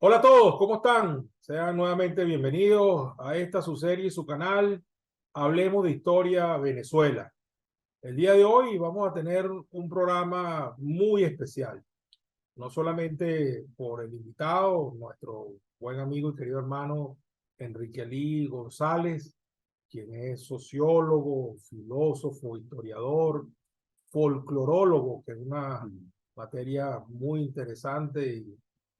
Hola a todos, ¿cómo están? Sean nuevamente bienvenidos a esta su serie, su canal, Hablemos de Historia Venezuela. El día de hoy vamos a tener un programa muy especial, no solamente por el invitado, nuestro buen amigo y querido hermano Enrique Ali González, quien es sociólogo, filósofo, historiador, folclorólogo, que es una materia muy interesante y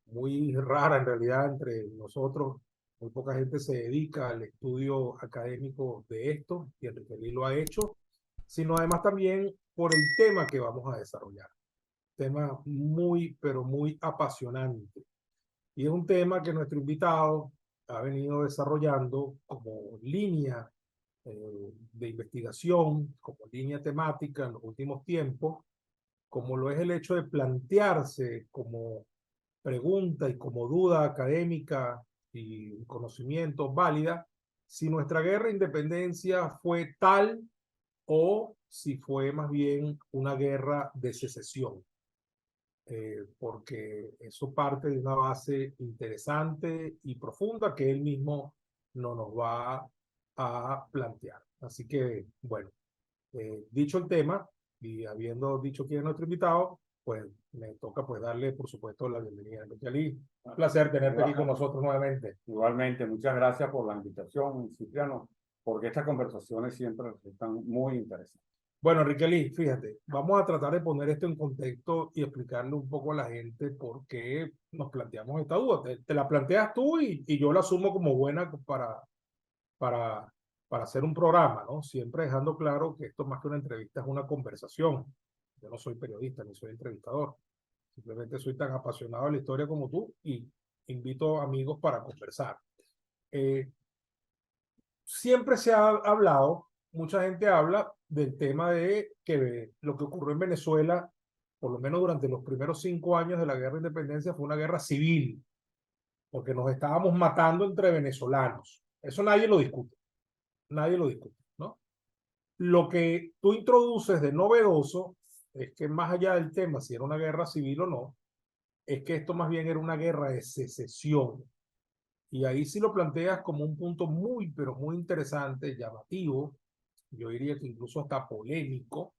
muy rara en realidad entre nosotros. Muy poca gente se dedica al estudio académico de esto, y Enrique Lee lo ha hecho, sino además también por el tema que vamos a desarrollar. Tema muy, pero muy apasionante. Y es un tema que nuestro invitado ha venido desarrollando como línea de investigación, como línea temática en los últimos tiempos, como lo es el hecho de plantearse como pregunta y como duda académica y conocimiento válida si nuestra guerra de independencia fue tal o si fue más bien una guerra de secesión, porque eso parte de una base interesante y profunda que él mismo no nos va a plantear. Así que, bueno, dicho el tema y habiendo dicho quién es nuestro invitado, pues me toca pues darle, por supuesto, la bienvenida a Enrique Ali. Un placer tenerte aquí con nosotros nuevamente. Igualmente, muchas gracias por la invitación, Cipriano, porque estas conversaciones siempre están muy interesantes. Bueno, Enrique Ali, fíjate, vamos a tratar de poner esto en contexto y explicarle un poco a la gente por qué nos planteamos esta duda. Te la planteas tú y yo la asumo como buena para, para hacer un programa, ¿no? Siempre dejando claro que esto más que una entrevista es una conversación. Yo no soy periodista ni soy entrevistador. Simplemente soy tan apasionado de la historia como tú y invito amigos para conversar. Eh, Siempre se ha hablado, mucha gente habla del tema de que lo que ocurrió en Venezuela, por lo menos durante los primeros 5 años de la guerra de independencia, fue una guerra civil, porque nos estábamos matando entre venezolanos. Eso nadie lo discute, ¿no? Lo que tú introduces de novedoso es que más allá del tema, si era una guerra civil o no, es que esto más bien era una guerra de secesión. Y ahí sí lo planteas como un punto muy, pero muy interesante, llamativo, yo diría que incluso hasta polémico,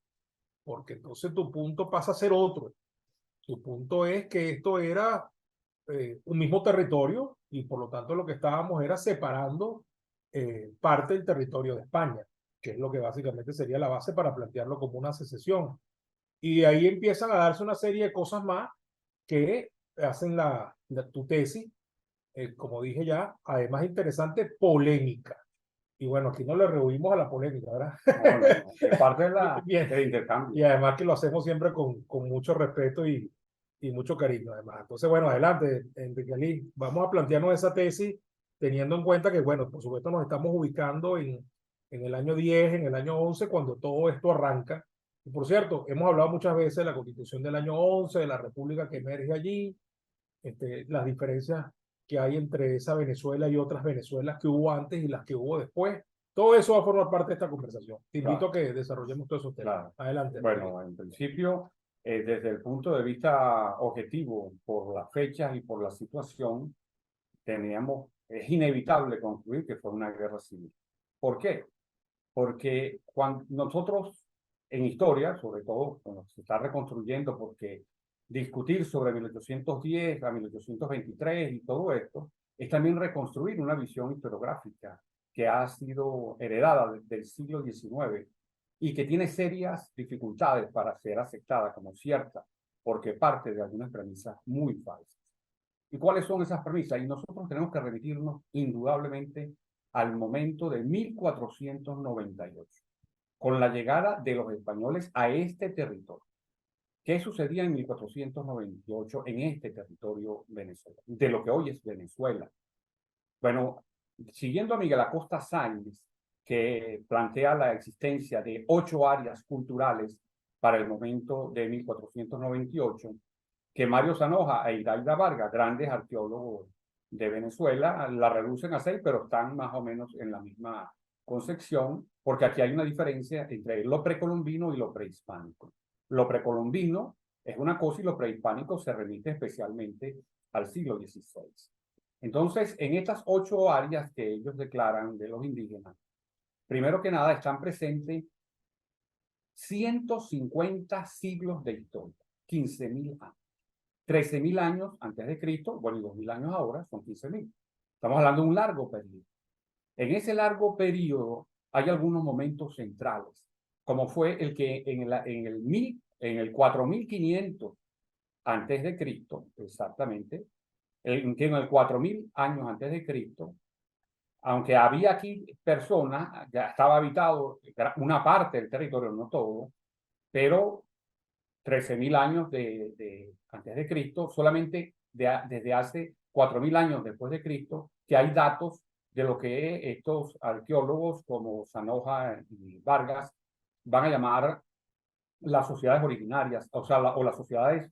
porque entonces tu punto pasa a ser otro. Tu punto es que esto era un mismo territorio y por lo tanto lo que estábamos era separando parte del territorio de España, que es lo que básicamente sería la base para plantearlo como una secesión. Y de ahí empiezan a darse una serie de cosas más que hacen tu tesis, como dije ya, además interesante, polémica. Y bueno, aquí no le rehuimos a la polémica, ¿verdad? No, no, no, es parte de Bien. del intercambio. Y además que lo hacemos siempre con mucho respeto y mucho cariño, además. Entonces, bueno, adelante, Enrique Ali. Vamos a plantearnos esa tesis teniendo en cuenta que, bueno, por supuesto nos estamos ubicando en el año 10, en el año 11, cuando todo esto arranca. Y por cierto, hemos hablado muchas veces de la Constitución del año 11, de la República que emerge allí, las diferencias que hay entre esa Venezuela y otras Venezuelas que hubo antes y las que hubo después. Todo eso va a formar parte de esta conversación. Te invito Claro, a que desarrollemos todos esos temas. claro. Adelante, Enrique. Bueno, en principio, desde el punto de vista objetivo, por las fechas y por la situación, es inevitable concluir que fue una guerra civil. ¿Por qué? Porque cuando nosotros en historia, sobre todo cuando se está reconstruyendo, porque discutir sobre 1810 a 1823 y todo esto, es también reconstruir una visión historiográfica que ha sido heredada del siglo XIX y que tiene serias dificultades para ser aceptada como cierta, porque parte de algunas premisas muy falsas. ¿Y cuáles son esas premisas? Y nosotros tenemos que remitirnos indudablemente al momento de 1498, con la llegada de los españoles a este territorio. ¿Qué sucedía en 1498 en este territorio venezolano, de lo que hoy es Venezuela? Bueno, siguiendo a Miguel Acosta Sáenz, que plantea la existencia de 8 áreas culturales para el momento de 1498, que Mario Zanoja e Hidalgo Vargas, grandes arqueólogos de Venezuela, la reducen a 6, pero están más o menos en la misma concepción, porque aquí hay una diferencia entre lo precolombino y lo prehispánico. Lo precolombino es una cosa y lo prehispánico se remite especialmente al siglo XVI. Entonces, en estas 8 áreas que ellos declaran de los indígenas, primero que nada están presentes 150 siglos de historia, 15.000 años. 13.000 años antes de Cristo, bueno, y 2.000 años ahora, son 15.000. Estamos hablando de un largo periodo. En ese largo periodo hay algunos momentos centrales, como fue el que en el 4.500 antes de Cristo, exactamente, que en el 4.000 años antes de Cristo, aunque había aquí personas, ya estaba habitado una parte del territorio, no todo, pero 13.000 años antes de Cristo, solamente desde hace 4.000 años después de Cristo, que hay datos de lo que estos arqueólogos como Zanoja y Vargas van a llamar las sociedades originarias, o sea, o las sociedades,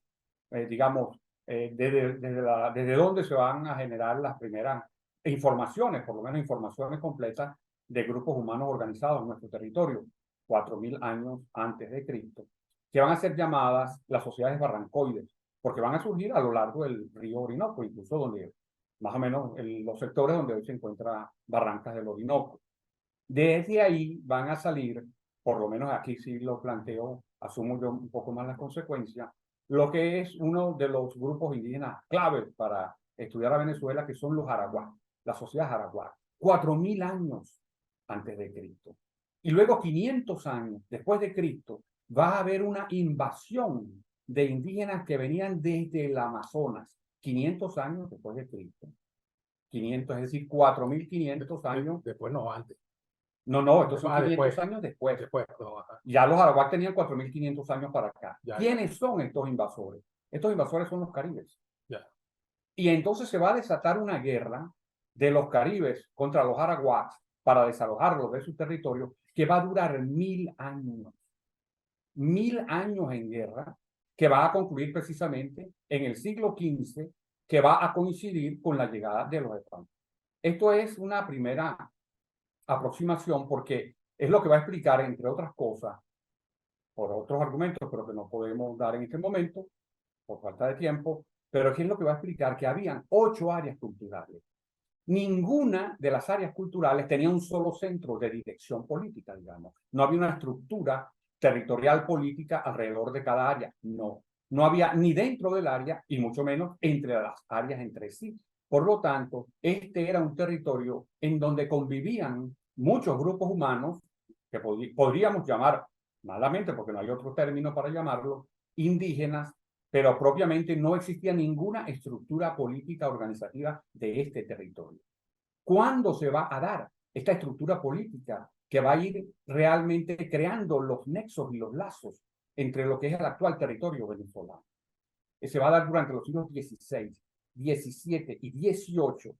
digamos, desde donde se van a generar las primeras informaciones, por lo menos informaciones completas de grupos humanos organizados en nuestro territorio, 4.000 años antes de Cristo, que van a ser llamadas las sociedades barrancoides, porque van a surgir a lo largo del río Orinoco, incluso donde, más o menos, los sectores donde hoy se encuentran Barrancas del Orinoco. Desde ahí van a salir, por lo menos aquí sí lo planteo, asumo yo un poco más las consecuencias, lo que es uno de los grupos indígenas claves para estudiar a Venezuela, que son los araguá, la sociedad araguá, 4.000 años antes de Cristo. Y luego 500 años después de Cristo va a haber una invasión de indígenas que venían desde el Amazonas, 500 años después de Cristo. 500, es decir, 4.500 años. Después no, antes. No, estos son 500 después, años después. No, ya los arahuacos tenían 4.500 años para acá. Ya, ¿Quiénes son estos invasores? Estos invasores son los caribes. Ya. Y entonces se va a desatar una guerra de los caribes contra los arahuacos para desalojarlos de su territorio que va a durar 1.000 años. 1.000 años en guerra que va a concluir precisamente en el siglo XV, que va a coincidir con la llegada de los españoles. Esto es una primera aproximación porque es lo que va a explicar, entre otras cosas, por otros argumentos, pero que no podemos dar en este momento, por falta de tiempo, pero que es lo que va a explicar que habían 8 áreas culturales. Ninguna de las áreas culturales tenía un solo centro de dirección política, digamos. No había una estructura territorial política alrededor de cada área. No había ni dentro del área y mucho menos entre las áreas entre sí. Por lo tanto, este era un territorio en donde convivían muchos grupos humanos que podríamos llamar, malamente porque no hay otro término para llamarlo, indígenas, pero propiamente no existía ninguna estructura política organizativa de este territorio. ¿Cuándo se va a dar esta estructura política que va a ir realmente creando los nexos y los lazos entre lo que es el actual territorio venezolano? Se va a dar durante los siglos XVI, XVII y XVIII,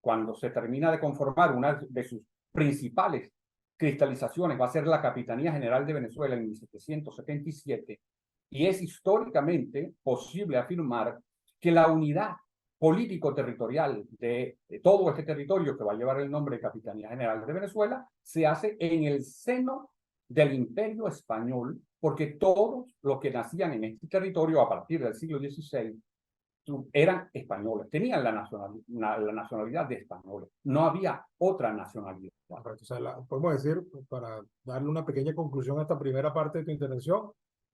cuando se termina de conformar una de sus principales cristalizaciones, va a ser la Capitanía General de Venezuela en 1777, y es históricamente posible afirmar que la unidad político-territorial de todo este territorio que va a llevar el nombre de Capitanía General de Venezuela se hace en el seno del Imperio Español, porque todos los que nacían en este territorio a partir del siglo XVI eran españoles, tenían la nacionalidad de españoles, no había otra nacionalidad. O sea, podemos decir, para darle una pequeña conclusión a esta primera parte de tu intervención,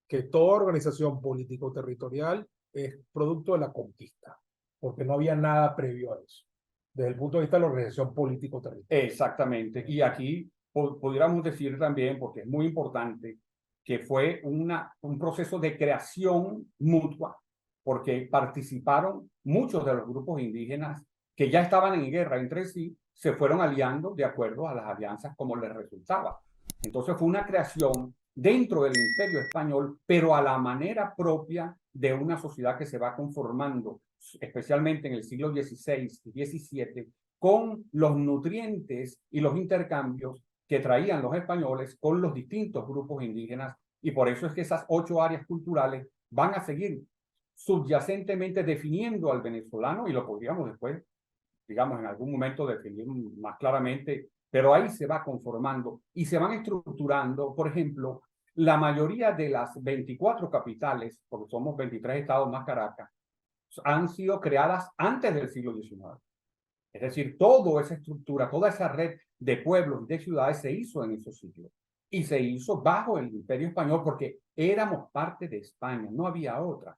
que toda organización político-territorial es producto de la conquista, porque no había nada previo a eso, desde el punto de vista de la organización político-territorial. Exactamente, y aquí pudiéramos decir también, porque es muy importante, que fue un proceso de creación mutua, porque participaron muchos de los grupos indígenas que ya estaban en guerra entre sí, se fueron aliando de acuerdo a las alianzas como les resultaba. Entonces fue una creación dentro del Imperio Español, pero a la manera propia de una sociedad que se va conformando, especialmente en el siglo XVI y XVII, con los nutrientes y los intercambios que traían los españoles con los distintos grupos indígenas, y por eso es que esas 8 áreas culturales van a seguir subyacentemente definiendo al venezolano, y lo podríamos después, digamos, en algún momento definir más claramente, pero ahí se va conformando y se van estructurando. Por ejemplo, la mayoría de las 24 capitales, porque somos 23 estados más Caracas, han sido creadas antes del siglo XIX. Es decir, toda esa estructura, toda esa red de pueblos y de ciudades se hizo en esos sitios. Y se hizo bajo el Imperio Español porque éramos parte de España, no había otra.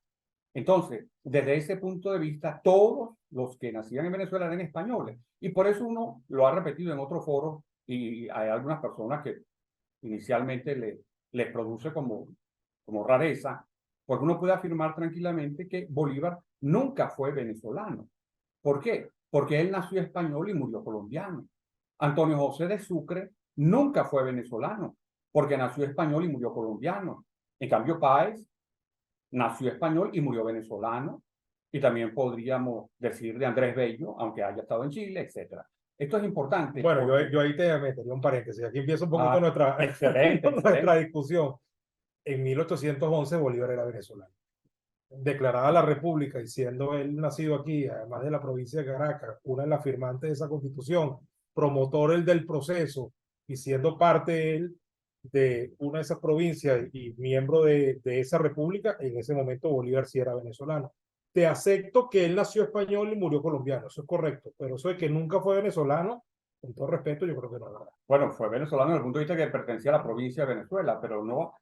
Entonces, desde ese punto de vista, todos los que nacían en Venezuela eran españoles. Y por eso uno lo ha repetido en otros foros y hay algunas personas que inicialmente les produce como rareza, porque uno puede afirmar tranquilamente que Bolívar nunca fue venezolano. ¿Por qué? Porque él nació español y murió colombiano. Antonio José de Sucre nunca fue venezolano, porque nació español y murió colombiano. En cambio, Páez nació español y murió venezolano. Y también podríamos decir de Andrés Bello, aunque haya estado en Chile, etc. Esto es importante. Bueno, porque... yo ahí te metería un paréntesis. Aquí empieza un poquito excelente, nuestra discusión. En 1811 Bolívar era venezolano. Declarada la República y siendo él nacido aquí, además de la provincia de Caracas, una de las firmantes de esa constitución, promotor el del proceso y siendo parte él de una de esas provincias y miembro de esa república, en ese momento Bolívar sí era venezolano. Te acepto que él nació español y murió colombiano, eso es correcto, pero eso de que nunca fue venezolano, con todo respeto, yo creo que no es verdad. Bueno, fue venezolano desde el punto de vista que pertenecía a la provincia de Venezuela, pero no,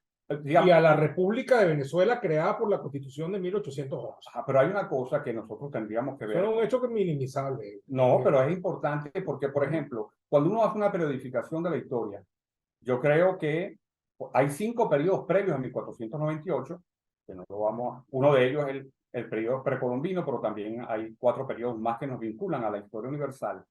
y a la República de Venezuela creada por la Constitución de 1811. Pero hay una cosa que nosotros tendríamos que ver. Eso es un hecho que es minimizable. No, pero es importante porque, por ejemplo, cuando uno hace una periodificación de la historia, yo creo que hay 5 periodos previos a 1498, que no lo vamos a... Uno de ellos es el periodo precolombino, pero también hay 4 periodos más que nos vinculan a la historia universal.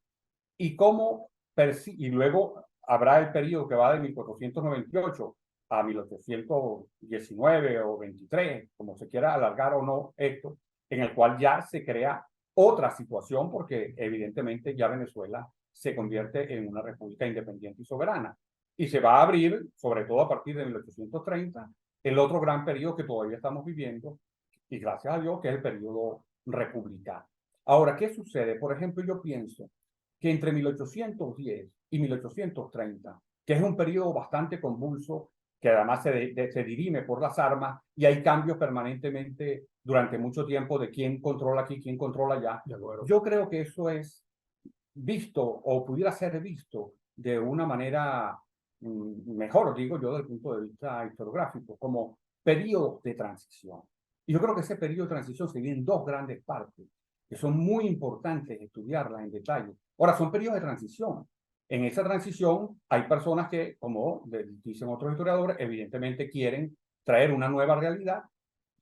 Y y luego habrá el periodo que va de 1498 a 1819 o 23, como se quiera alargar o no esto, en el cual ya se crea otra situación porque evidentemente ya Venezuela se convierte en una república independiente y soberana. Y se va a abrir, sobre todo a partir de 1830, el otro gran periodo que todavía estamos viviendo, y gracias a Dios, que es el periodo republicano. Ahora, ¿qué sucede? Por ejemplo, yo pienso que entre 1810 y 1830, que es un periodo bastante convulso, que además se dirime por las armas y hay cambios permanentemente durante mucho tiempo de quién controla aquí, quién controla allá. Yo creo que eso es visto o pudiera ser visto de una manera mejor, digo yo, desde el punto de vista historiográfico, como periodo de transición. Y yo creo que ese periodo de transición se divide en 2 grandes partes, que son muy importantes estudiarlas en detalle. Ahora, son periodos de transición. En esa transición hay personas que, como dicen otros historiadores, evidentemente quieren traer una nueva realidad,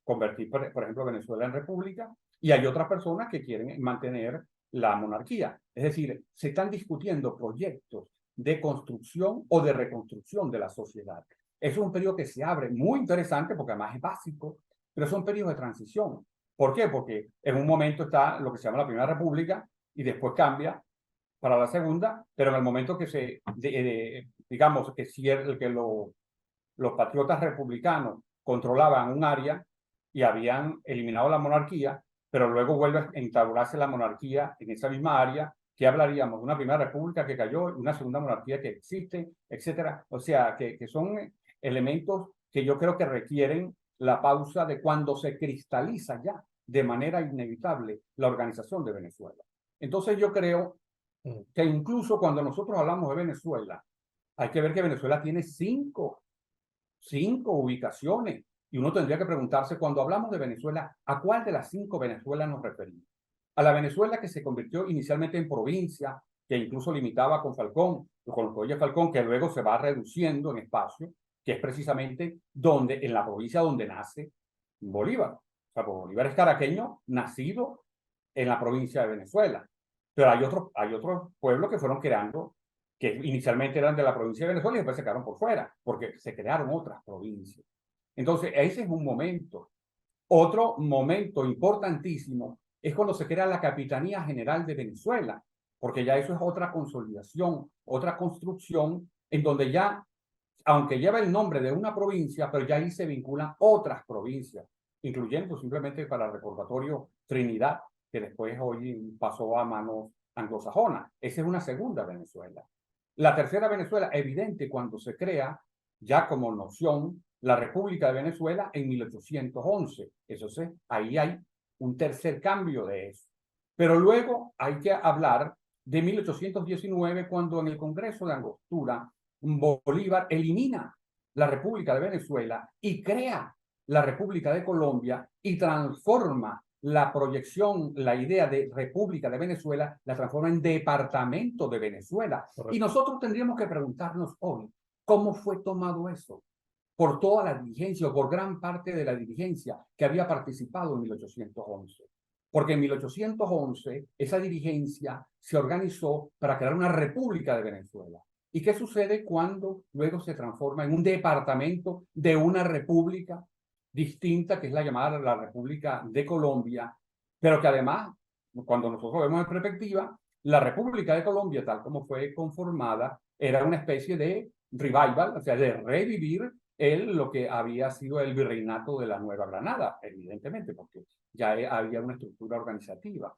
convertir, por ejemplo, Venezuela en república, y hay otras personas que quieren mantener la monarquía. Es decir, se están discutiendo proyectos de construcción o de reconstrucción de la sociedad. Es un periodo que se abre muy interesante porque además es básico, pero son periodos de transición. ¿Por qué? Porque en un momento está lo que se llama la Primera República y después cambia para la segunda, pero en el momento que digamos que los patriotas republicanos controlaban un área y habían eliminado la monarquía, pero luego vuelve a instaurarse la monarquía en esa misma área, que hablaríamos de una primera república que cayó, una segunda monarquía que existe, etcétera. O sea, que son elementos que yo creo que requieren la pausa de cuando se cristaliza ya de manera inevitable la organización de Venezuela. Entonces yo creo que incluso cuando nosotros hablamos de Venezuela, hay que ver que Venezuela tiene cinco ubicaciones. Y uno tendría que preguntarse, cuando hablamos de Venezuela, ¿a cuál de las 5 Venezuelas nos referimos? A la Venezuela que se convirtió inicialmente en provincia, que incluso limitaba con Falcón, con los Oye Falcón, que luego se va reduciendo en espacio, que es precisamente en la provincia donde nace Bolívar. O sea, Bolívar es caraqueño, nacido en la provincia de Venezuela. Pero hay otros pueblos que fueron creando, que inicialmente eran de la provincia de Venezuela y después se quedaron por fuera, porque se crearon otras provincias. Entonces, ese es un momento. Otro momento importantísimo es cuando se crea la Capitanía General de Venezuela, porque ya eso es otra consolidación, otra construcción, en donde ya, aunque lleva el nombre de una provincia, pero ya ahí se vinculan otras provincias, incluyendo simplemente para recordatorio Trinidad, que después hoy pasó a manos anglosajonas. Esa es una segunda Venezuela. La tercera Venezuela, evidente cuando se crea ya como noción la República de Venezuela en 1811. Eso sí, ahí hay un tercer cambio de eso. Pero luego hay que hablar de 1819, cuando en el Congreso de Angostura, Bolívar elimina la República de Venezuela y crea la República de Colombia y transforma la proyección, la idea de República de Venezuela, la transforma en Departamento de Venezuela. Correcto. Y nosotros tendríamos que preguntarnos hoy, ¿cómo fue tomado eso? Por toda la dirigencia o por gran parte de la dirigencia que había participado en 1811. Porque en 1811 esa dirigencia se organizó para crear una República de Venezuela. ¿Y qué sucede cuando luego se transforma en un departamento de una república distinta, que es la llamada la República de Colombia, pero que además, cuando nosotros vemos en perspectiva, la República de Colombia, tal como fue conformada, era una especie de revival, o sea, de revivir lo que había sido el virreinato de la Nueva Granada, evidentemente, porque ya había una estructura organizativa.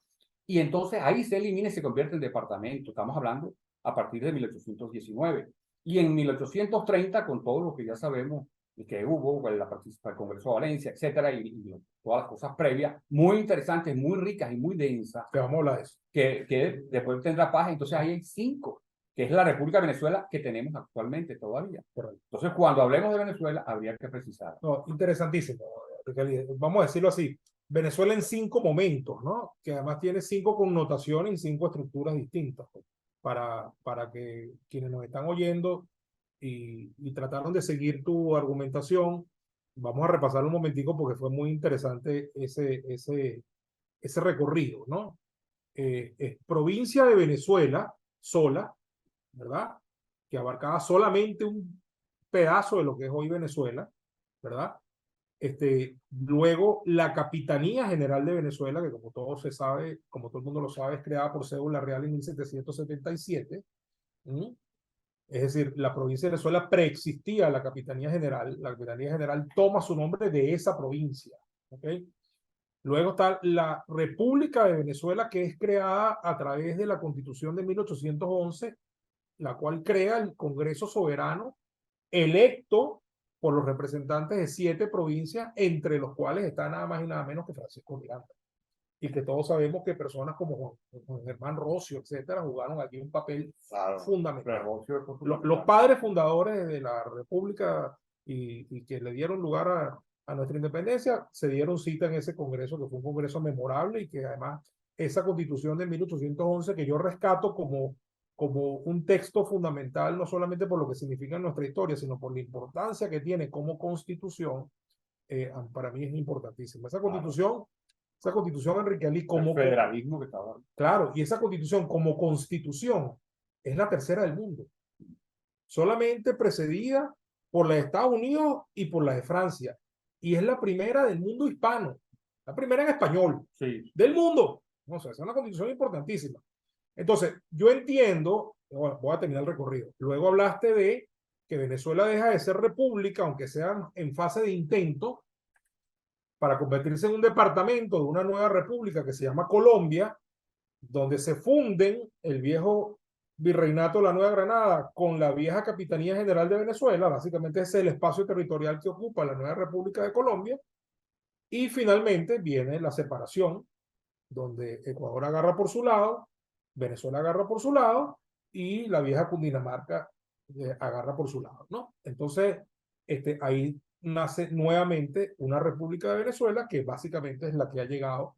Y entonces ahí se elimina y se convierte en departamento. Estamos hablando a partir de 1819. Y en 1830, con todo lo que ya sabemos que hubo, la participación del Congreso de Valencia, etcétera, y todas las cosas previas, muy interesantes, muy ricas y muy densas. Que vamos a hablar de eso. Que después tendrá paz. Entonces ahí hay 5, que es la República de Venezuela que tenemos actualmente todavía. Correcto. Entonces, cuando hablemos de Venezuela, habría que precisar. No, interesantísimo. Vamos a decirlo así. Venezuela en 5 momentos, ¿no? Que además tiene 5 connotaciones y 5 estructuras distintas, pues, para que quienes nos están oyendo y trataron de seguir tu argumentación, vamos a repasar un momentico porque fue muy interesante ese recorrido, ¿no? Provincia de Venezuela sola, ¿verdad? Que abarcaba solamente un pedazo de lo que es hoy Venezuela, ¿verdad? Luego la Capitanía General de Venezuela, que como todo se sabe, como todo el mundo lo sabe, es creada por cédula real en 1777. Es decir, la provincia de Venezuela preexistía a la Capitanía General. La Capitanía General toma su nombre de esa provincia. ¿Okay? Luego está la República de Venezuela, que es creada a través de la Constitución de 1811, la cual crea el Congreso Soberano, electo por los representantes de 7 provincias, entre los cuales está nada más y nada menos que Francisco Miranda. Y que todos sabemos que personas como Juan Germán Rocio, etcétera, jugaron aquí un papel fundamental. Los padres fundadores de la República y que le dieron lugar a nuestra independencia, se dieron cita en ese congreso, que fue un congreso memorable y que además esa constitución de 1811, que yo rescato como un texto fundamental, no solamente por lo que significa en nuestra historia, sino por la importancia que tiene como constitución, para mí es importantísima. Esa constitución, Enrique Ali, como el federalismo que estaba. Claro, y esa constitución como constitución es la tercera del mundo, solamente precedida por la de Estados Unidos y por la de Francia, y es la primera del mundo hispano, la primera en español, sí, del mundo. O sea, es una constitución importantísima. Entonces, yo entiendo, bueno, voy a terminar el recorrido. Luego hablaste de que Venezuela deja de ser república, aunque sea en fase de intento, para convertirse en un departamento de una nueva república que se llama Colombia, donde se funden el viejo virreinato de la Nueva Granada con la vieja Capitanía General de Venezuela. Básicamente es el espacio territorial que ocupa la nueva República de Colombia. Y finalmente viene la separación, donde Ecuador agarra por su lado, Venezuela agarra por su lado y la vieja Cundinamarca agarra por su lado, ¿no? Entonces, ahí nace nuevamente una República de Venezuela, que básicamente es la que ha llegado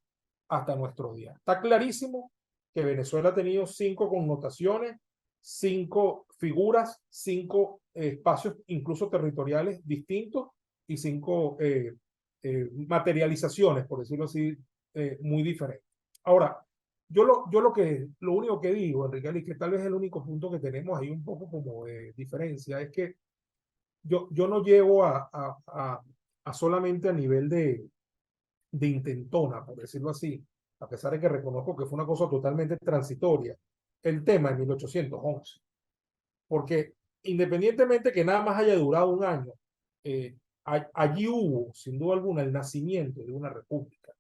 hasta nuestro día. Está clarísimo que Venezuela ha tenido 5 connotaciones, 5 figuras, 5 espacios incluso territoriales distintos y 5 materializaciones, por decirlo así, muy diferentes. Ahora, yo lo único que digo, Enrique, y que tal vez es el único punto que tenemos ahí un poco como de diferencia, es que yo no llego a solamente a nivel de intentona, por decirlo así, a pesar de que reconozco que fue una cosa totalmente transitoria, el tema en 1811. Porque independientemente que nada más haya durado un año, allí hubo, sin duda alguna, el nacimiento de una república.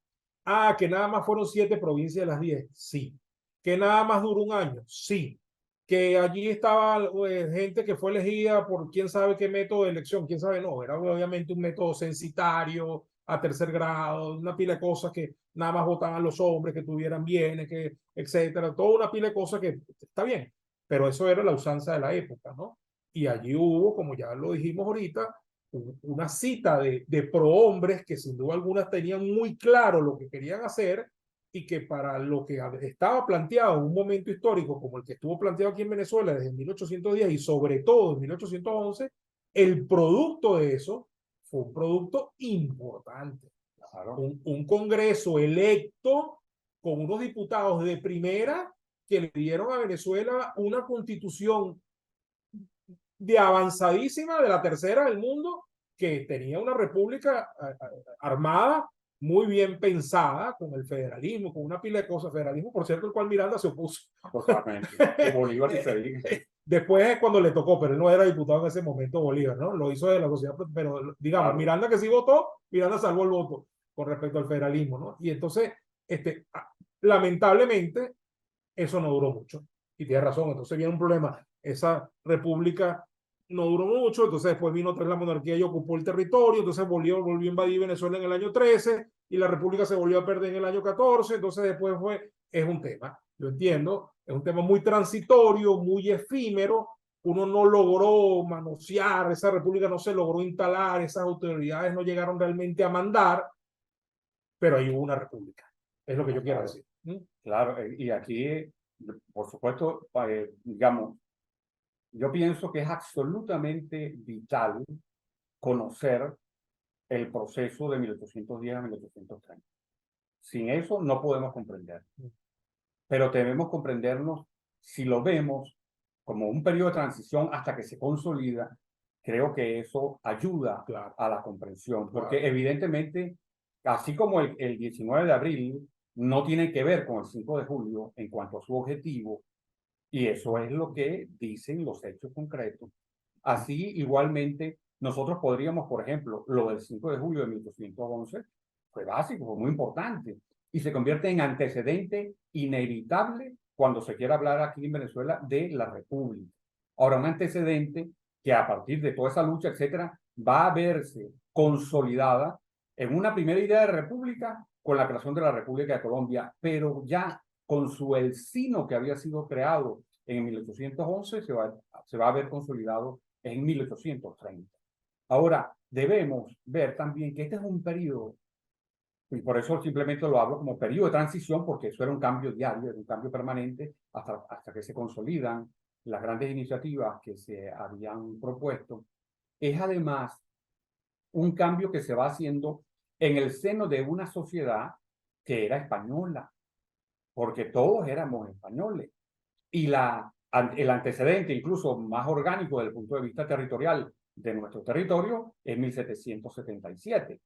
Que nada más fueron 7 provincias de las 10, sí. Que nada más duró un año, sí. Que allí estaba gente que fue elegida por quién sabe qué método de elección, quién sabe, no, era obviamente un método censitario, a tercer grado, una pila de cosas que nada más votaban los hombres, que tuvieran bienes, que, etcétera, toda una pila de cosas que está bien, pero eso era la usanza de la época, ¿no? Y allí hubo, como ya lo dijimos ahorita, una cita de prohombres que sin duda alguna tenían muy claro lo que querían hacer y que para lo que estaba planteado en un momento histórico como el que estuvo planteado aquí en Venezuela desde 1810 y sobre todo en 1811, el producto de eso fue un producto importante. Claro. Un Congreso electo con unos diputados de primera que le dieron a Venezuela una constitución de avanzadísima, de la tercera del mundo, que tenía una república armada muy bien pensada, con el federalismo, con una pila de cosas. Federalismo, por cierto, el cual Miranda se opuso. Totalmente. Y Bolívar ni se diga. Después es cuando le tocó, pero él no era diputado en ese momento, Bolívar, ¿no? Lo hizo de la sociedad, pero digamos, Claro. Miranda que sí votó, Miranda salvó el voto con respecto al federalismo, ¿no? Y entonces, lamentablemente, eso no duró mucho. Y tiene razón, entonces viene un problema. Esa república no duró mucho, entonces después vino otra vez la monarquía y ocupó el territorio, entonces volvió a invadir Venezuela en el año 13 y la república se volvió a perder en el año 14, entonces después es un tema, yo entiendo, es un tema muy transitorio, muy efímero, uno no logró manosear, esa república no se logró instalar, esas autoridades no llegaron realmente a mandar, pero ahí hubo una república, es lo que yo quiero Claro. decir. Claro, y aquí, por supuesto, digamos, yo pienso que es absolutamente vital conocer el proceso de 1810 a 1830. Sin eso no podemos comprender, pero debemos comprendernos si lo vemos como un periodo de transición hasta que se consolida. Creo que eso ayuda Claro, a la comprensión, porque claro. evidentemente, así como el 19 de abril no tiene que ver con el 5 de julio en cuanto a su objetivo, y eso es lo que dicen los hechos concretos. Así, igualmente, nosotros podríamos, por ejemplo, lo del 5 de julio de 1811 fue básico, fue muy importante, y se convierte en antecedente inevitable cuando se quiera hablar aquí en Venezuela de la República. Ahora, un antecedente que a partir de toda esa lucha, etcétera, va a verse consolidada en una primera idea de república con la creación de la República de Colombia, pero ya con su el sino que había sido creado en 1811 se va a ver consolidado en 1830. Ahora, debemos ver también que este es un periodo, y por eso simplemente lo hablo como periodo de transición, porque eso era un cambio diario, era un cambio permanente, hasta que se consolidan las grandes iniciativas que se habían propuesto. Es además un cambio que se va haciendo en el seno de una sociedad que era española, porque todos éramos españoles. Y el antecedente incluso más orgánico desde el punto de vista territorial de nuestro territorio es 1777.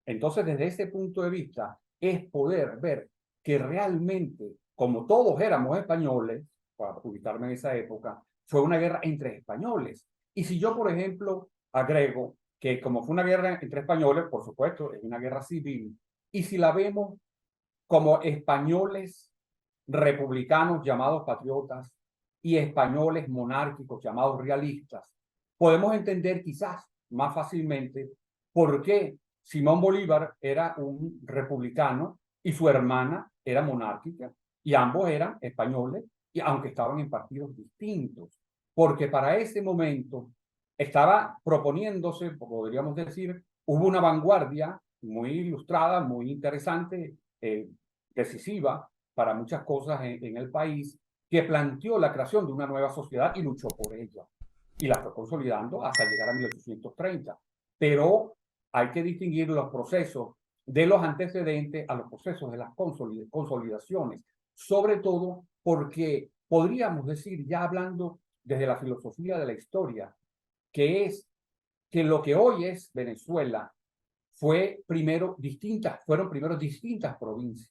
Entonces, desde ese punto de vista, es poder ver que realmente, como todos éramos españoles, para ubicarme en esa época, fue una guerra entre españoles. Y si yo, por ejemplo, agrego que como fue una guerra entre españoles, por supuesto, es una guerra civil, y si la vemos como españoles republicanos llamados patriotas y españoles monárquicos llamados realistas, podemos entender quizás más fácilmente por qué Simón Bolívar era un republicano y su hermana era monárquica y ambos eran españoles, y aunque estaban en partidos distintos, porque para ese momento estaba proponiéndose, podríamos decir, hubo una vanguardia muy ilustrada, muy interesante, decisiva para muchas cosas en el país, que planteó la creación de una nueva sociedad y luchó por ella. Y la fue consolidando hasta llegar a 1830. Pero hay que distinguir los procesos de los antecedentes a los procesos de las consolidaciones, sobre todo porque podríamos decir, ya hablando desde la filosofía de la historia, que es que lo que hoy es Venezuela fueron primero distintas provincias,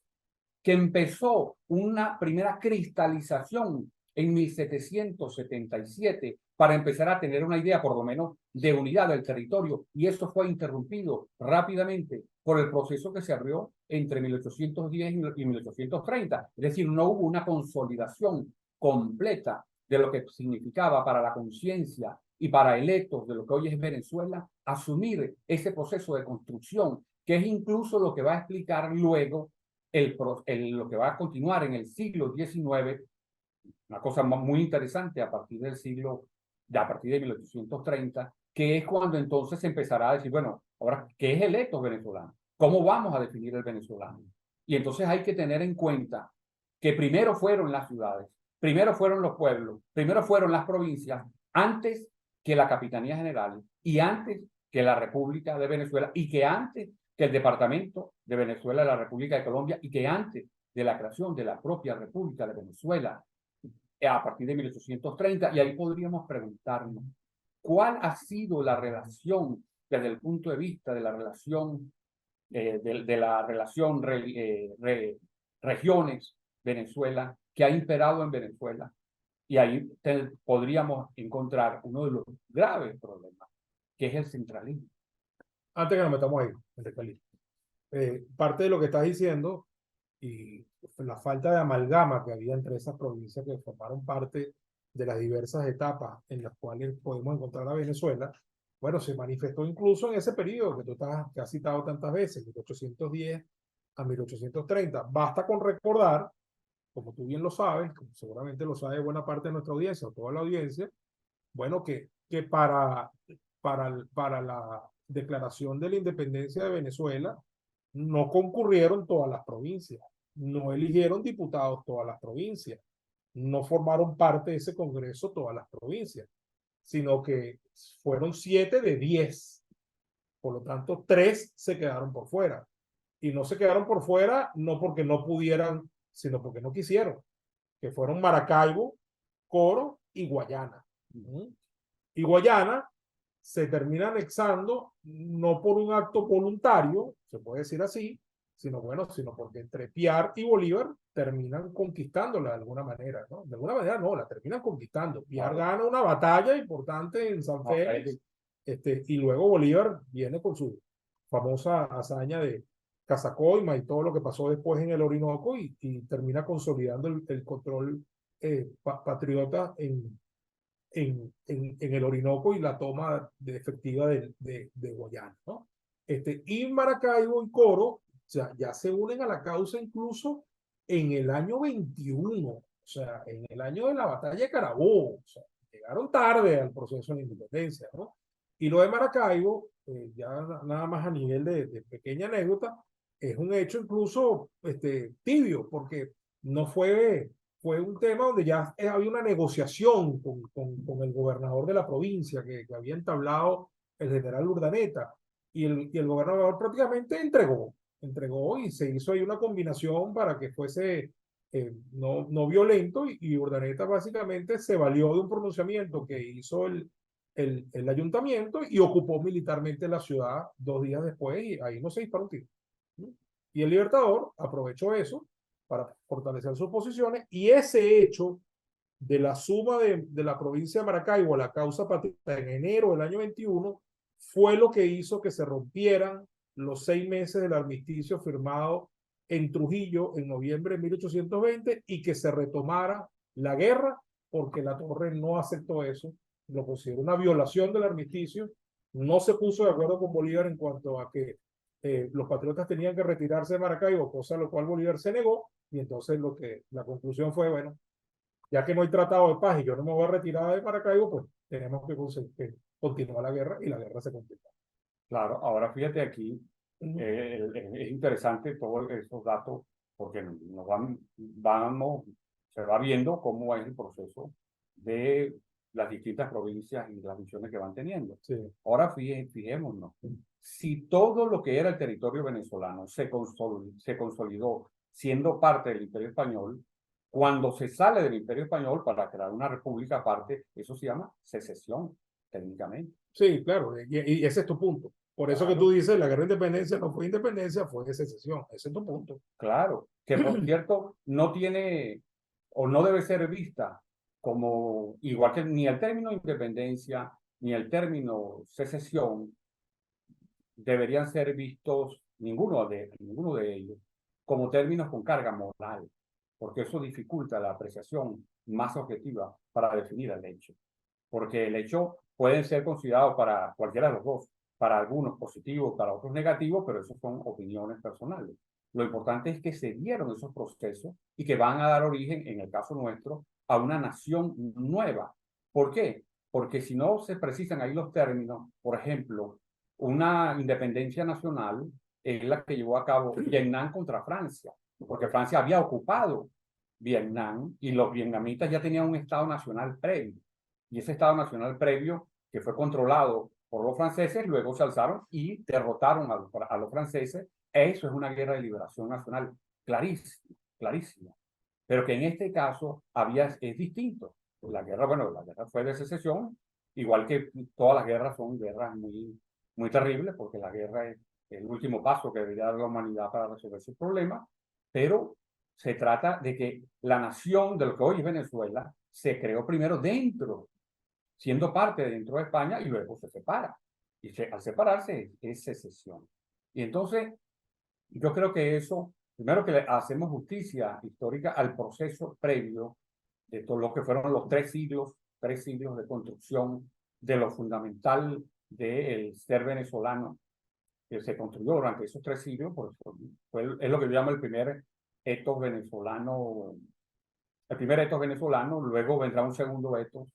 que empezó una primera cristalización en 1777 para empezar a tener una idea, por lo menos, de unidad del territorio, y esto fue interrumpido rápidamente por el proceso que se abrió entre 1810 y 1830. Es decir, no hubo una consolidación completa de lo que significaba para la conciencia y para electos de lo que hoy es Venezuela, asumir ese proceso de construcción que es incluso lo que va a explicar luego lo que va a continuar en el siglo XIX, una cosa muy interesante a partir del siglo, a partir de 1830, que es cuando entonces se empezará a decir, bueno, ahora, ¿qué es el etos venezolano? ¿Cómo vamos a definir el venezolano? Y entonces hay que tener en cuenta que primero fueron las ciudades, primero fueron los pueblos, primero fueron las provincias, antes que la Capitanía General y antes que la República de Venezuela y que antes que el Departamento de Venezuela de la República de Colombia y que antes de la creación de la propia República de Venezuela a partir de 1830. Y ahí podríamos preguntarnos, ¿cuál ha sido la relación desde el punto de vista de la relación regiones Venezuela que ha imperado en Venezuela? Y ahí podríamos encontrar uno de los graves problemas, que es el centralismo. Antes que nos metamos ahí, Enrique, parte de lo que estás diciendo y la falta de amalgama que había entre esas provincias que formaron parte de las diversas etapas en las cuales podemos encontrar a Venezuela, bueno, se manifestó incluso en ese periodo que has citado tantas veces, 1810 a 1830. Basta con recordar, como tú bien lo sabes, como seguramente lo sabe buena parte de nuestra audiencia o toda la audiencia, bueno, que para la declaración de la independencia de Venezuela no concurrieron todas las provincias, no eligieron diputados todas las provincias, no formaron parte de ese Congreso todas las provincias, sino que fueron 7 de 10. Por lo tanto, 3 se quedaron por fuera. Y no se quedaron por fuera no porque no pudieran, sino porque no quisieron, que fueron Maracaibo, Coro y Guayana. Y Guayana se termina anexando no por un acto voluntario, se puede decir así, sino bueno, sino porque entre Piar y Bolívar terminan conquistándola de alguna manera, ¿no? De alguna manera no, la terminan conquistando. Piar gana una batalla importante en San Félix, y luego Bolívar viene con su famosa hazaña de Casacoima y todo lo que pasó después en el Orinoco y termina consolidando el control patriota en el Orinoco y la toma efectiva de Guayana, ¿no? Y Maracaibo y Coro ya se unen a la causa incluso en el año 21, o sea, en el año de la batalla de Carabobo, o sea, llegaron tarde al proceso de independencia, ¿no? Y lo de Maracaibo, ya nada más a nivel de pequeña anécdota, es un hecho incluso tibio, porque no fue un tema donde ya había una negociación con el gobernador de la provincia que había entablado el general Urdaneta y el gobernador prácticamente entregó y se hizo ahí una combinación para que fuese no violento y Urdaneta básicamente se valió de un pronunciamiento que hizo el ayuntamiento y ocupó militarmente la ciudad 2 días después y ahí no se disparó un tiro. Y el Libertador aprovechó eso para fortalecer sus posiciones y ese hecho de la suma de la provincia de Maracaibo a la causa patriota en enero del año 21 fue lo que hizo que se rompieran los 6 meses del armisticio firmado en Trujillo en noviembre de 1820 y que se retomara la guerra porque la Torre no aceptó eso, lo consideró una violación del armisticio, no se puso de acuerdo con Bolívar en cuanto a que los patriotas tenían que retirarse de Maracaibo, cosa a lo cual Bolívar se negó, y entonces la conclusión fue, bueno, ya que no hay tratado de paz y yo no me voy a retirar de Maracaibo, pues tenemos que continuar la guerra y la guerra se continúa. Claro, ahora fíjate aquí, es interesante todos esos datos porque se va viendo cómo es el proceso de las distintas provincias y las misiones que van teniendo. Sí. Ahora fijémonos, si todo lo que era el territorio venezolano se consolidó siendo parte del Imperio Español, cuando se sale del Imperio Español para crear una república aparte, eso se llama secesión, técnicamente. Sí, claro, y ese es tu punto. Por eso que tú dices, la guerra de independencia no fue independencia, fue de secesión. Ese es tu punto. Claro, que por cierto no tiene o no debe ser vista como, igual que ni el término independencia ni el término secesión, deberían ser vistos ninguno de ellos como términos con carga moral, porque eso dificulta la apreciación más objetiva para definir el hecho, porque el hecho puede ser considerado para cualquiera de los dos, para algunos positivos, para otros negativos, pero eso son opiniones personales. Lo importante es que se dieron esos procesos y que van a dar origen, en el caso nuestro, a una nación nueva. ¿Por qué? Porque si no se precisan ahí los términos, por ejemplo, una independencia nacional es la que llevó a cabo Vietnam contra Francia, porque Francia había ocupado Vietnam y los vietnamitas ya tenían un Estado nacional previo. Y ese Estado nacional previo, que fue controlado por los franceses, luego se alzaron y derrotaron a los franceses. Eso es una guerra de liberación nacional clarísima, clarísima. Pero que en este caso es distinto. La guerra, bueno, la guerra fue de secesión, igual que todas las guerras son guerras muy terribles, porque la guerra es el último paso que debería dar la humanidad para resolver sus problemas, pero se trata de que la nación de lo que hoy es Venezuela se creó primero dentro, siendo parte dentro de España, y luego se separa. Y al separarse es secesión. Y entonces, yo creo que eso, primero que le hacemos justicia histórica al proceso previo de todo lo que fueron los 3 siglos de construcción de lo fundamental del ser venezolano que se construyó durante esos 3 siglos, es lo que yo llamo el primer etos venezolano, luego vendrá un segundo etos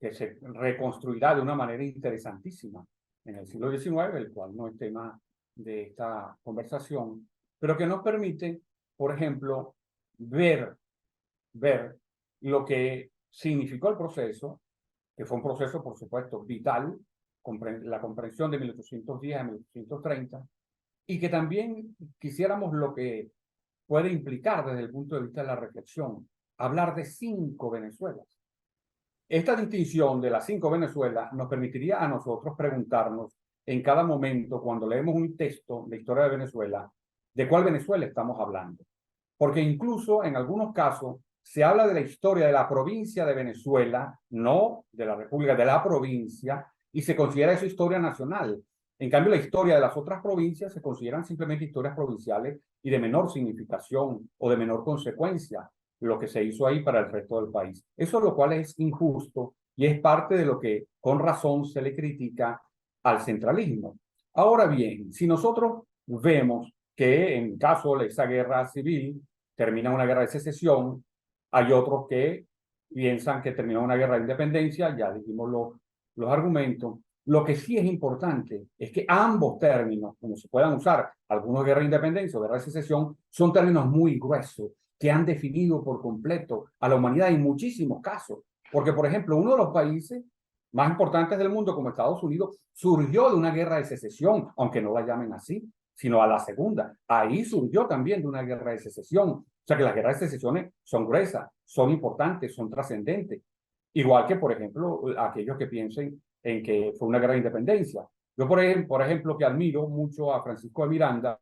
que se reconstruirá de una manera interesantísima en el siglo XIX, el cual no es tema de esta conversación, pero que nos permite, por ejemplo, ver lo que significó el proceso, que fue un proceso, por supuesto, vital, la comprensión de 1810 a 1830, y que también quisiéramos lo que puede implicar desde el punto de vista de la reflexión, hablar de 5 Venezuelas. Esta distinción de las 5 Venezuelas nos permitiría a nosotros preguntarnos en cada momento, cuando leemos un texto de historia de Venezuela, de cuál Venezuela estamos hablando. Porque incluso en algunos casos se habla de la historia de la provincia de Venezuela, no de la República, de la provincia, y se considera eso historia nacional. En cambio, la historia de las otras provincias se consideran simplemente historias provinciales y de menor significación o de menor consecuencia lo que se hizo ahí para el resto del país. Eso lo cual es injusto y es parte de lo que con razón se le critica al centralismo. Ahora bien, si nosotros vemos que en caso de esa guerra civil termina una guerra de secesión, hay otros que piensan que terminó una guerra de independencia, ya dijimos los argumentos. Lo que sí es importante es que ambos términos, como se puedan usar, algunos guerra de independencia o guerra de secesión, son términos muy gruesos que han definido por completo a la humanidad en muchísimos casos. Porque, por ejemplo, uno de los países más importantes del mundo, como Estados Unidos, surgió de una guerra de secesión, aunque no la llamen así, sino a la segunda. Ahí surgió también de una guerra de secesión. O sea que las guerras de secesión son gruesas, son importantes, son trascendentes. Igual que, por ejemplo, aquellos que piensen en que fue una guerra de independencia. Yo, por ejemplo, que admiro mucho a Francisco de Miranda,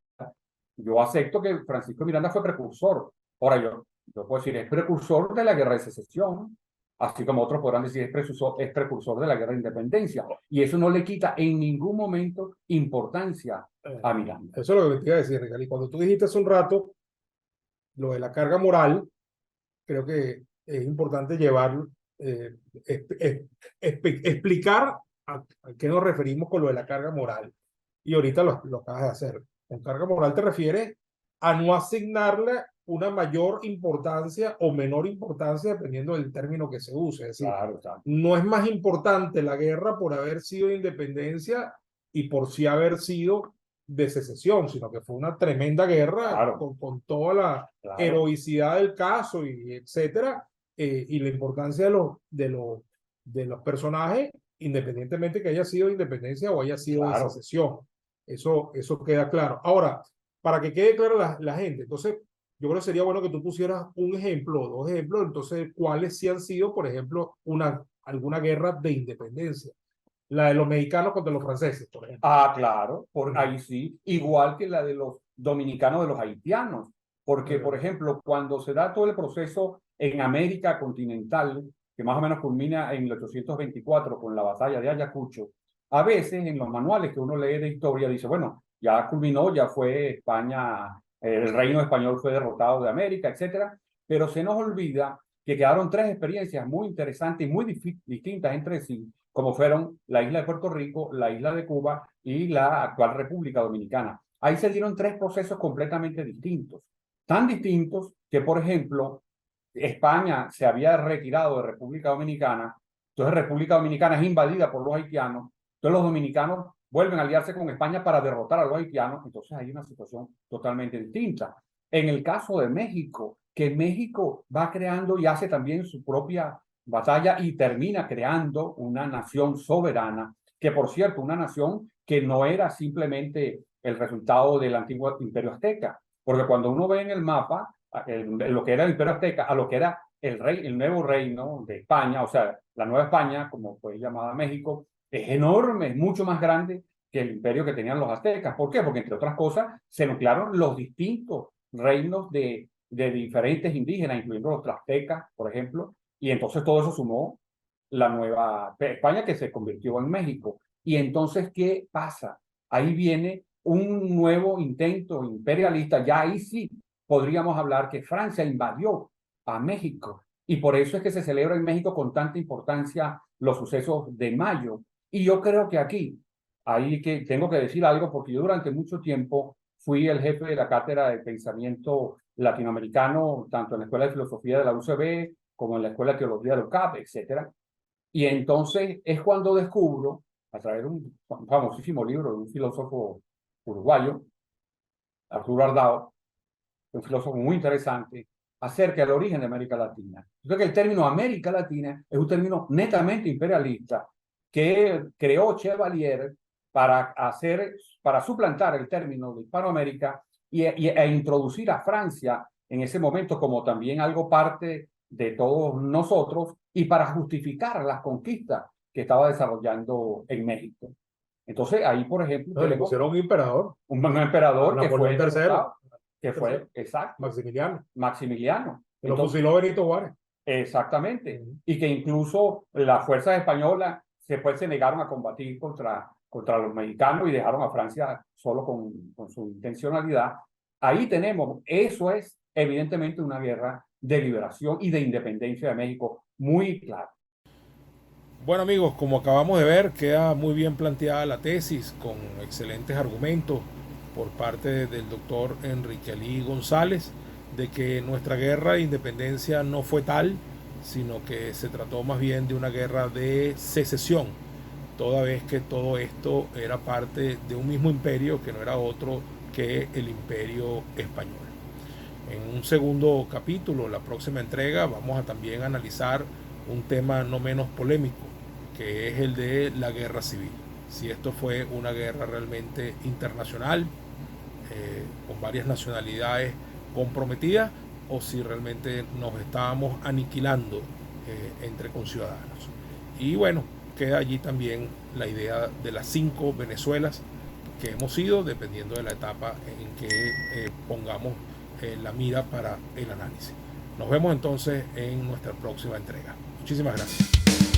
yo acepto que Francisco de Miranda fue precursor. Ahora, yo puedo decir, es precursor de la guerra de secesión, así como otros podrán decir, es precursor de la guerra de independencia. Y eso no le quita en ningún momento importancia a Miranda. Eso es lo que te iba a decir, Ricardo. Y cuando tú dijiste hace un rato lo de la carga moral, creo que es importante llevar, explicar a qué nos referimos con lo de la carga moral. Y ahorita lo acabas de hacer. Con carga moral te refieres a no asignarle una mayor importancia o menor importancia dependiendo del término que se use. Es decir, claro. no es más importante la guerra por haber sido de independencia y por sí haber sido de secesión, sino que fue una tremenda guerra con toda la heroicidad del caso y etcétera, y la importancia de los personajes, independientemente que haya sido de independencia o haya sido de secesión. Eso queda claro. Ahora, para que quede claro la gente, entonces, yo creo que sería bueno que tú pusieras un ejemplo o 2 ejemplos, entonces, cuáles sí han sido, por ejemplo, alguna guerra de independencia. La de los mexicanos contra los franceses, por ejemplo. Claro, ahí sí, igual que la de los dominicanos de los haitianos, porque, por ejemplo, cuando se da todo el proceso en América continental, que más o menos culmina en 1824 con la batalla de Ayacucho, a veces en los manuales que uno lee de historia dice, bueno, ya culminó, ya fue España, el reino español fue derrotado de América, etcétera, pero se nos olvida que quedaron tres experiencias muy interesantes y muy distintas entre sí, como fueron la isla de Puerto Rico, la isla de Cuba y la actual República Dominicana. Ahí se dieron tres procesos completamente distintos, tan distintos que, por ejemplo, España se había retirado de República Dominicana, entonces República Dominicana es invadida por los haitianos, entonces los dominicanos vuelven a aliarse con España para derrotar a los haitianos, entonces hay una situación totalmente distinta. En el caso de México, que México va creando y hace también su propia batalla y termina creando una nación soberana, que por cierto, una nación que no era simplemente el resultado del antiguo imperio azteca, porque cuando uno ve en el mapa lo que era el imperio azteca a lo que era el nuevo reino de España, o sea, la Nueva España, como fue llamada México, es enorme, es mucho más grande que el imperio que tenían los aztecas. ¿Por qué? Porque, entre otras cosas, se nuclearon los distintos reinos de diferentes indígenas, incluyendo los tlaxtecas, por ejemplo, y entonces todo eso sumó la Nueva España que se convirtió en México. Y entonces, ¿qué pasa? Ahí viene un nuevo intento imperialista, ya ahí sí podríamos hablar que Francia invadió a México y por eso es que se celebra en México con tanta importancia los sucesos de mayo. Y yo creo que aquí, ahí que tengo que decir algo porque yo durante mucho tiempo fui el jefe de la cátedra de pensamiento latinoamericano, tanto en la Escuela de Filosofía de la UCB como en la Escuela de Teología de la UCAP, etcétera. Y entonces es cuando descubro, a través de un famosísimo libro de un filósofo uruguayo, Arturo Ardao, un filósofo muy interesante, acerca del origen de América Latina. Yo creo que el término América Latina es un término netamente imperialista que creó Chevalier para suplantar el término de Hispanoamérica e introducir a Francia en ese momento como también algo parte de todos nosotros y para justificar las conquistas que estaba desarrollando en México. Entonces ahí, por ejemplo, No, le pusieron un emperador. un emperador que fue tercero. que fue, exacto, Maximiliano. Maximiliano. Que lo fusiló Benito Juárez. Exactamente. Y que incluso las fuerzas españolas se negaron a combatir contra los mexicanos y dejaron a Francia solo con su intencionalidad. Ahí tenemos, eso es evidentemente una guerra de liberación y de independencia de México muy clara. Bueno amigos, como acabamos de ver, queda muy bien planteada la tesis con excelentes argumentos por parte del doctor Enrique Alí González de que nuestra guerra de independencia no fue tal, sino que se trató más bien de una guerra de secesión, toda vez que todo esto era parte de un mismo imperio que no era otro que el imperio español. En un segundo capítulo, la próxima entrega, vamos a también analizar un tema no menos polémico, que es el de la guerra civil. Si esto fue una guerra realmente internacional, con varias nacionalidades comprometidas, o si realmente nos estábamos aniquilando entre conciudadanos. Y bueno, queda allí también la idea de las 5 Venezuelas que hemos sido, dependiendo de la etapa en que pongamos la mira para el análisis. Nos vemos entonces en nuestra próxima entrega. Muchísimas gracias.